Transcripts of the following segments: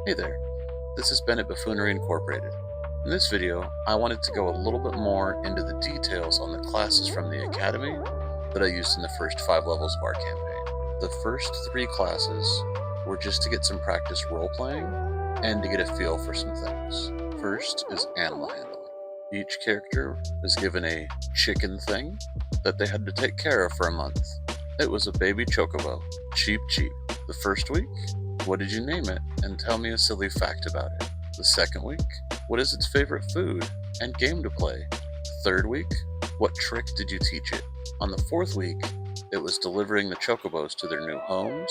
Hey there, this is Bennett Buffoonery Incorporated. In this video, I wanted to go a little bit more into the details on the classes from the Academy that I used in the first 5 levels of our campaign. The first 3 classes were just to get some practice role-playing and to get a feel for some things. First is animal handling. Each character was given a chicken thing that they had to take care of for a month. It was a baby chocobo, cheep cheep. The first week, what did you name it? And tell me a silly fact about it. The second week, what is its favorite food and game to play? The third week, what trick did you teach it? On the fourth week, it was delivering the chocobos to their new homes,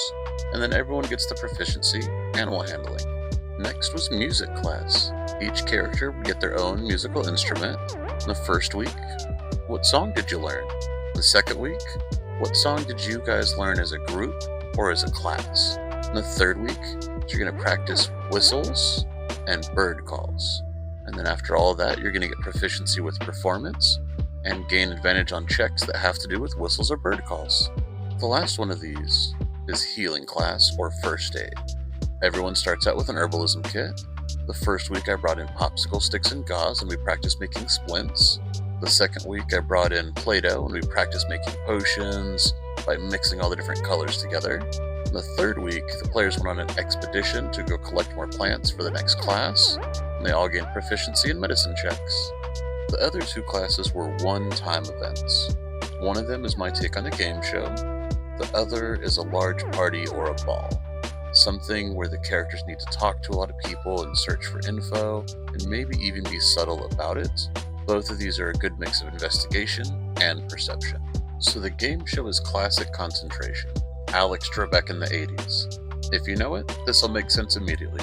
and then everyone gets the proficiency animal handling. Next was music class. Each character would get their own musical instrument. The first week, what song did you learn? The second week, what song did you guys learn as a group or as a class? In the third week, you're going to practice whistles and bird calls. And then after all of that, you're going to get proficiency with performance and gain advantage on checks that have to do with whistles or bird calls. The last one of these is healing class or first aid. Everyone starts out with an herbalism kit. The first week I brought in popsicle sticks and gauze and we practiced making splints. The second week I brought in Play-Doh and we practiced making potions by mixing all the different colors together. In the third week, the players went on an expedition to go collect more plants for the next class, and they all gained proficiency in medicine checks. The other 2 classes were one-time events. One of them is my take on a game show. The other is a large party or a ball. Something where the characters need to talk to a lot of people and search for info, and maybe even be subtle about it. Both of these are a good mix of investigation and perception. So the game show is classic concentration. Alex Trebek in the 80s. If you know it, this will make sense immediately.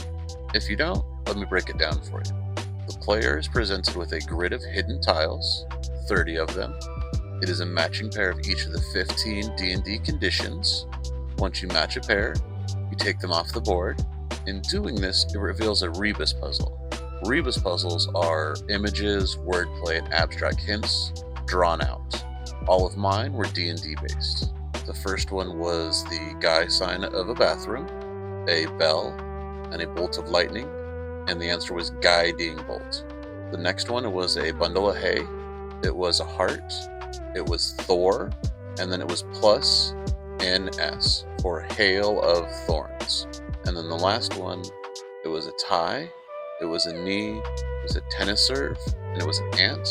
If you don't, let me break it down for you. The player is presented with a grid of hidden tiles, 30 of them. It is a matching pair of each of the 15 D&D conditions. Once you match a pair, you take them off the board. In doing this, it reveals a rebus puzzle. Rebus puzzles are images, wordplay, and abstract hints drawn out. All of mine were D&D based. The first one was the guy sign of a bathroom, a bell, and a bolt of lightning, and the answer was guiding bolt. The next one was a bundle of hay, it was a heart, it was Thor, and then it was plus NS for hail of thorns. And then the last one, it was a tie, it was a knee, it was a tennis serve, and it was an ant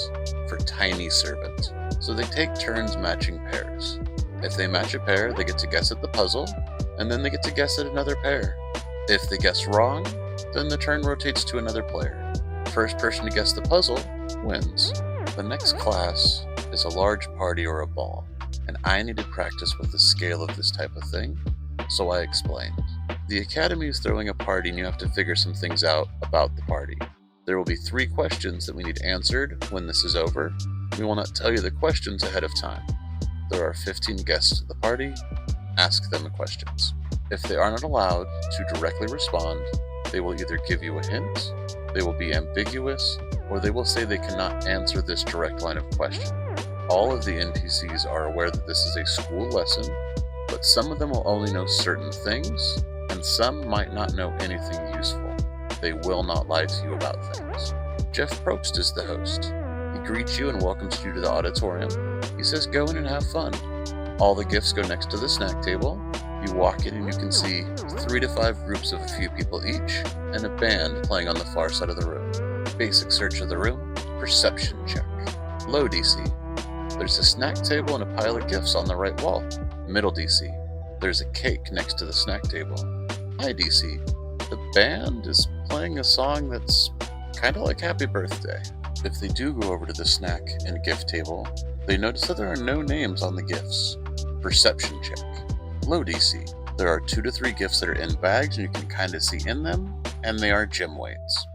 for tiny servant. So they take turns matching pairs. If they match a pair, they get to guess at the puzzle, and then they get to guess at another pair. If they guess wrong, then the turn rotates to another player. First person to guess the puzzle wins. The next class is a large party or a ball, and I needed practice with the scale of this type of thing, so I explained. The Academy is throwing a party and you have to figure some things out about the party. There will be 3 questions that we need answered when this is over. We will not tell you the questions ahead of time. There are 15 guests at the party. Ask them the questions. If they are not allowed to directly respond, they will either give you a hint, they will be ambiguous, or they will say they cannot answer this direct line of question. All of the NPCs are aware that this is a school lesson, but some of them will only know certain things, and some might not know anything useful. They will not lie to you about things. Jeff Probst is the host. He greets you and welcomes you to the auditorium. He says go in and have fun. All the gifts go next to the snack table. You walk in and you can see 3 to 5 groups of a few people each, and a band playing on the far side of the room. Basic search of the room, perception check. Low DC. There's a snack table and a pile of gifts on the right wall. Middle DC. There's a cake next to the snack table. High DC. The band is playing a song that's kind of like Happy Birthday. If they do go over to the snack and gift table, they notice that there are no names on the gifts. Perception check. Low DC. There are 2 to 3 gifts that are in bags and you can kind of see in them, and they are gem weights.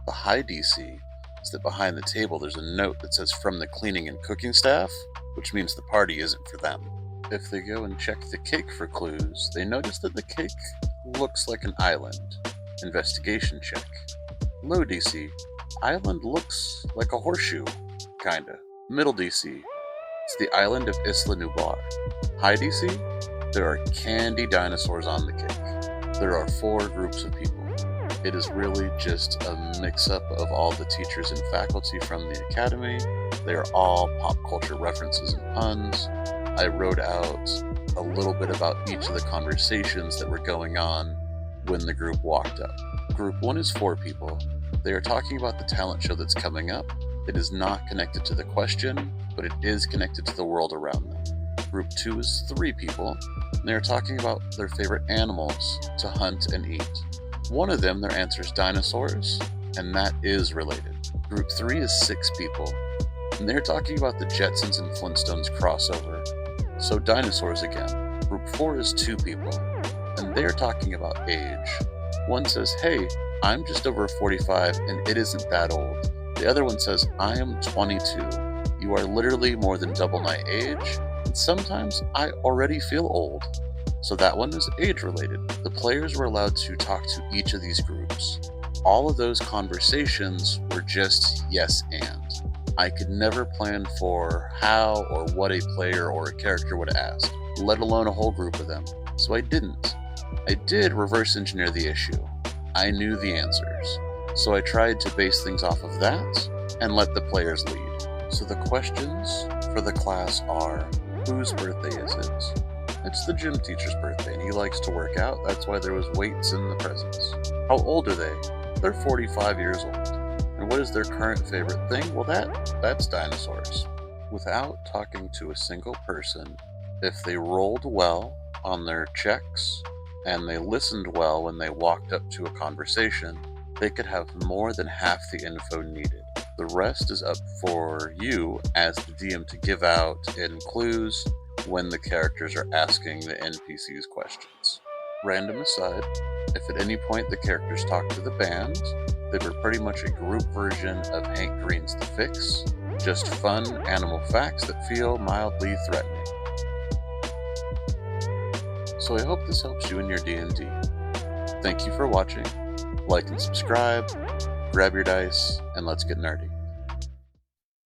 The high DC is that behind the table there's a note that says from the cleaning and cooking staff, which means the party isn't for them. If they go and check the cake for clues, they notice that the cake looks like an island. Investigation check. Low DC. Island looks like a horseshoe, kinda. Middle DC. It's the island of Isla Nublar. High DC. There are candy dinosaurs on the cake. There are 4 groups of people. It is really just a mix-up of all the teachers and faculty from the Academy. They are all pop culture references and puns. I wrote out a little bit about each of the conversations that were going on when the group walked up. Group 1 is 4 people. They are talking about the talent show that's coming up. It is not connected to the question, but it is connected to the world around them. Group 2 is 3 people, and they are talking about their favorite animals to hunt and eat. One of them, their answer is dinosaurs, and that is related. Group 3 is 6 people, and they're talking about the Jetsons and Flintstones crossover, so dinosaurs again. Group 4 is 2 people, and they're talking about age. One says, "Hey, I'm just over 45 and it isn't that old." The other one says, "I am 22. You are literally more than double my age, and sometimes I already feel old." So that one is age related. The players were allowed to talk to each of these groups. All of those conversations were just yes and. I could never plan for how or what a player or a character would ask, let alone a whole group of them. So I didn't. I did reverse engineer the issue. I knew the answers. So I tried to base things off of that and let the players lead. So the questions for the class are, whose birthday is it? It's the gym teacher's birthday, and he likes to work out. That's why there was weights in the presents. How old are they? They're 45 years old. And what is their current favorite thing? Well, that's dinosaurs. Without talking to a single person, if they rolled well on their checks and they listened well when they walked up to a conversation, they could have more than half the info needed. The rest is up for you as the DM to give out in clues when the characters are asking the NPCs questions. Random aside, if at any point the characters talk to the band, they were pretty much a group version of Hank Green's The Fix, just fun animal facts that feel mildly threatening. So I hope this helps you in your D&D. Thank you for watching. Like and subscribe, grab your dice, and let's get nerdy.